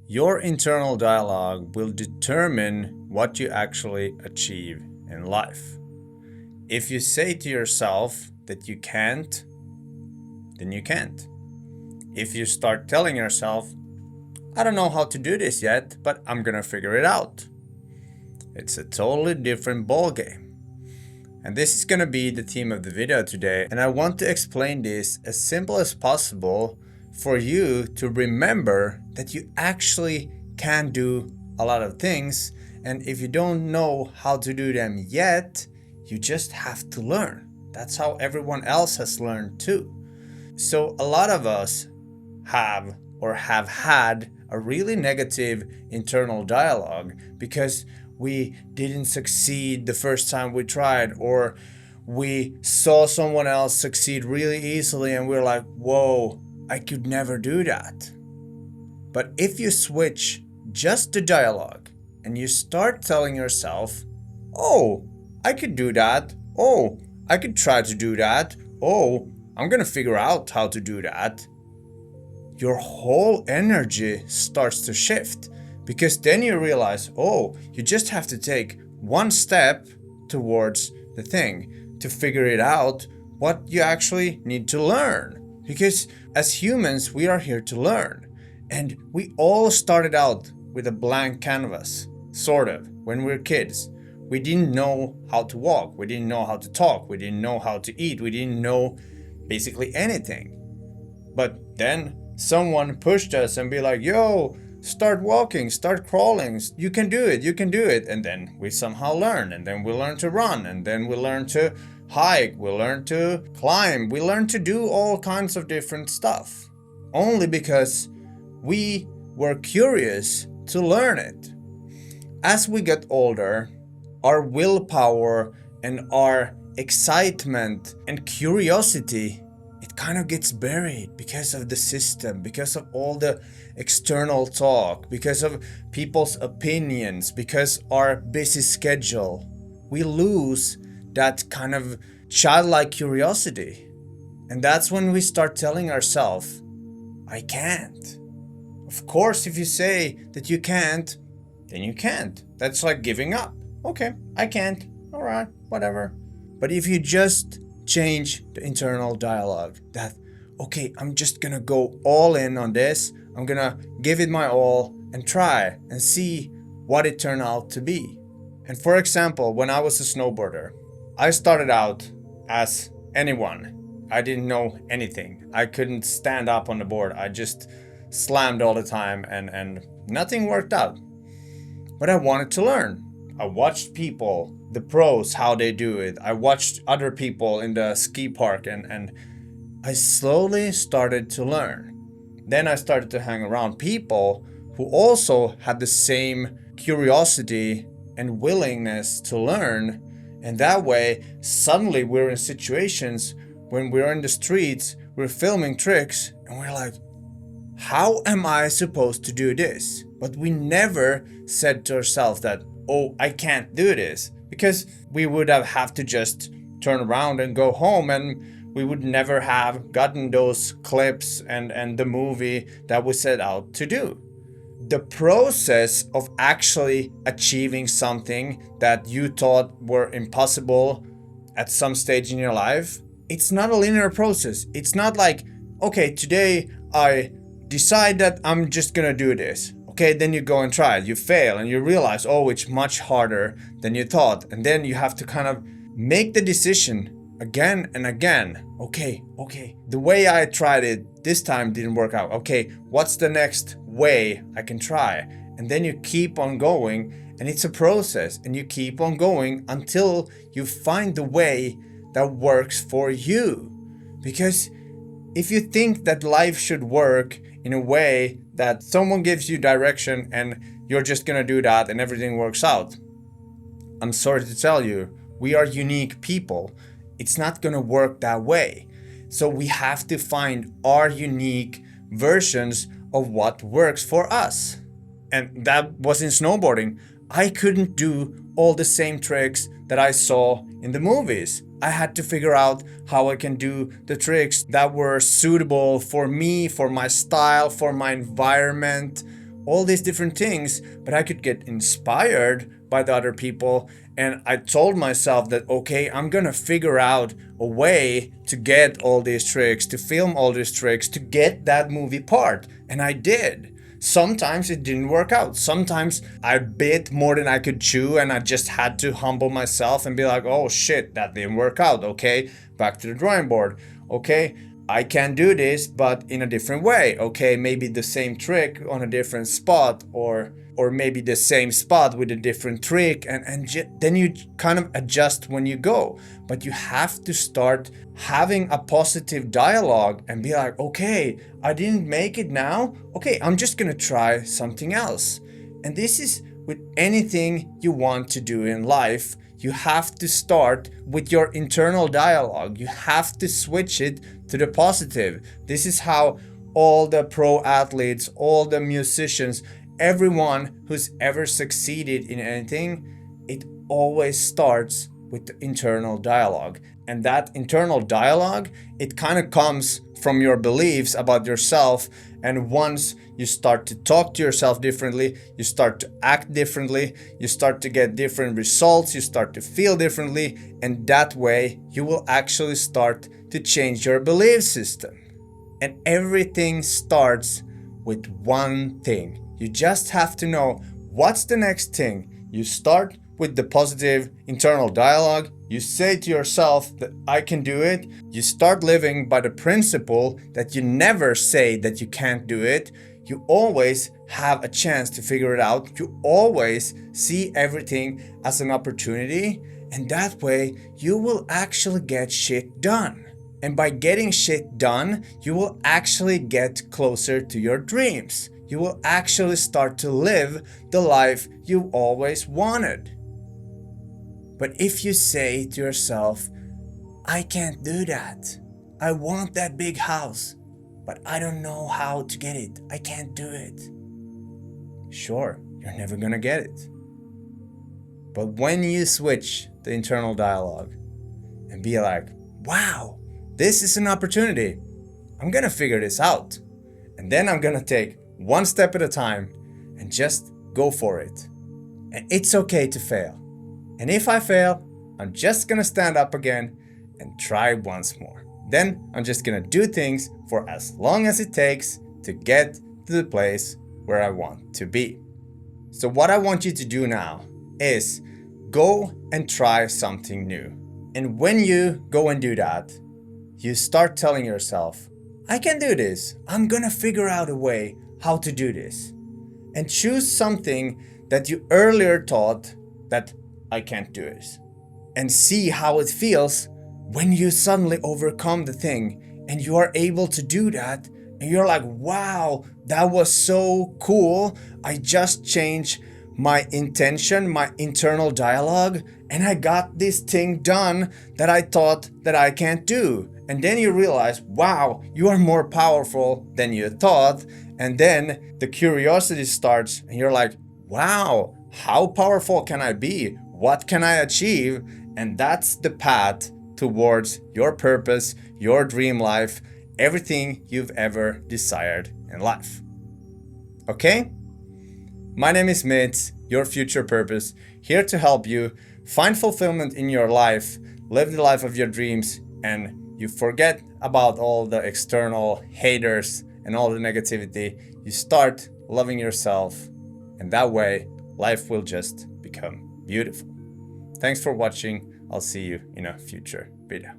Your internal dialogue will determine what you actually achieve in life. If you say to yourself that you can't, then you can't. If you start telling yourself, I don't know how to do this yet, but I'm gonna figure it out, it's a totally different ballgame. And this is gonna be the theme of the video today, and I want to explain this as simple as possible for you to remember that you actually can do a lot of things, and if you don't know how to do them yet, you just have to learn. That's how everyone else has learned too. So a lot of us have or have had a really negative internal dialogue because we didn't succeed the first time we tried, or we saw someone else succeed really easily and we're like, whoa, I could never do that. But if you switch just the dialogue and you start telling yourself, oh, I could do that. Oh, I could try to do that. Oh, I'm gonna figure out how to do that. Your whole energy starts to shift, because then you realize, oh, you just have to take one step towards the thing to figure it out what you actually need to learn. Because as humans, we are here to learn. And we all started out with a blank canvas, sort of, when we were kids. We didn't know how to walk, we didn't know how to talk, we didn't know how to eat, we didn't know basically anything. But then someone pushed us and be like, yo, start walking, start crawling, you can do it, you can do it. And then we somehow learn, and then we learn to run, and then we learn to hike, we learn to climb, we learn to do all kinds of different stuff. Only because we were curious to learn it. As we get older, our willpower and our excitement and curiosity, it kind of gets buried because of the system, because of all the external talk, because of people's opinions, because our busy schedule. We lose that kind of childlike curiosity. And that's when we start telling ourselves, I can't. Of course, if you say that you can't, then you can't. That's like giving up. Okay, I can't. All right, whatever. But if you just change the internal dialogue, that, okay, I'm just gonna go all in on this, I'm gonna give it my all and try and see what it turned out to be. And for example, when I was a snowboarder, I started out as anyone. I didn't know anything. I couldn't stand up on the board. I just slammed all the time and nothing worked out. But I wanted to learn. I watched people, the pros, how they do it. I watched other people in the ski park and I slowly started to learn. Then I started to hang around people who also had the same curiosity and willingness to learn. And that way, suddenly we're in situations when we're in the streets, we're filming tricks, and we're like, how am I supposed to do this? But we never said to ourselves that, oh, I can't do this, because we would have to just turn around and go home, and we would never have gotten those clips and the movie that we set out to do. The process of actually achieving something that you thought were impossible at some stage in your life, it's not a linear process. It's not like, okay, today I decide that I'm just gonna do this. Okay, then you go and try it, you fail, and you realize, oh, it's much harder than you thought. And then you have to kind of make the decision again and again. Okay, the way I tried it this time didn't work out. Okay, what's the next way I can try? And then you keep on going, and it's a process, and you keep on going until you find the way that works for you. Because if you think that life should work in a way that someone gives you direction and you're just gonna do that and everything works out, I'm sorry to tell you, we are unique people. It's not gonna work that way. So we have to find our unique versions of what works for us. And that was in snowboarding. I couldn't do all the same tricks that I saw in the movies. I had to figure out how I can do the tricks that were suitable for me, for my style, for my environment, all these different things, but I could get inspired by the other people. And I told myself that, okay, I'm gonna figure out a way to get all these tricks, to film all these tricks, to get that movie part. And I did. Sometimes it didn't work out. Sometimes I bit more than I could chew, and I just had to humble myself and be like, oh shit, that didn't work out. Okay, back to the drawing board. Okay, I can do this, but in a different way. Okay, maybe the same trick on a different spot, or maybe the same spot with a different trick, and then you kind of adjust when you go. But you have to start having a positive dialogue and be like, okay, I didn't make it now. Okay, I'm just gonna try something else. And this is with anything you want to do in life. You have to start with your internal dialogue. You have to switch it to the positive. This is how all the pro athletes, all the musicians, everyone who's ever succeeded in anything, it always starts with the internal dialogue. And that internal dialogue, it kind of comes from your beliefs about yourself. And once you start to talk to yourself differently, you start to act differently, you start to get different results, you start to feel differently, and that way you will actually start to change your belief system. And everything starts with one thing. You just have to know what's the next thing. You start with the positive internal dialogue. You say to yourself that I can do it. You start living by the principle that you never say that you can't do it. You always have a chance to figure it out. You always see everything as an opportunity. And that way you will actually get shit done. And by getting shit done, you will actually get closer to your dreams. You will actually start to live the life you always wanted. But if you say to yourself, I can't do that. I want that big house, but I don't know how to get it. I can't do it. Sure, you're never gonna get it. But when you switch the internal dialogue and be like, wow, this is an opportunity. I'm gonna figure this out. And then I'm gonna take one step at a time and just go for it. And it's okay to fail. And if I fail, I'm just gonna stand up again and try once more. Then I'm just gonna do things for as long as it takes to get to the place where I want to be. So what I want you to do now is go and try something new. And when you go and do that, you start telling yourself, I can do this. I'm gonna figure out a way how to do this. And choose something that you earlier thought that I can't do it. And see how it feels when you suddenly overcome the thing and you are able to do that. And you're like, wow, that was so cool. I just changed my intention, my internal dialogue, and I got this thing done that I thought that I can't do. And then you realize, wow, you are more powerful than you thought. And then the curiosity starts and you're like, wow, how powerful can I be? What can I achieve? And that's the path towards your purpose, your dream life, everything you've ever desired in life. Okay? My name is Mitz, your future purpose, here to help you find fulfillment in your life, live the life of your dreams, and you forget about all the external haters and all the negativity. You start loving yourself, and that way life will just become beautiful. Thanks for watching. I'll see you in a future video.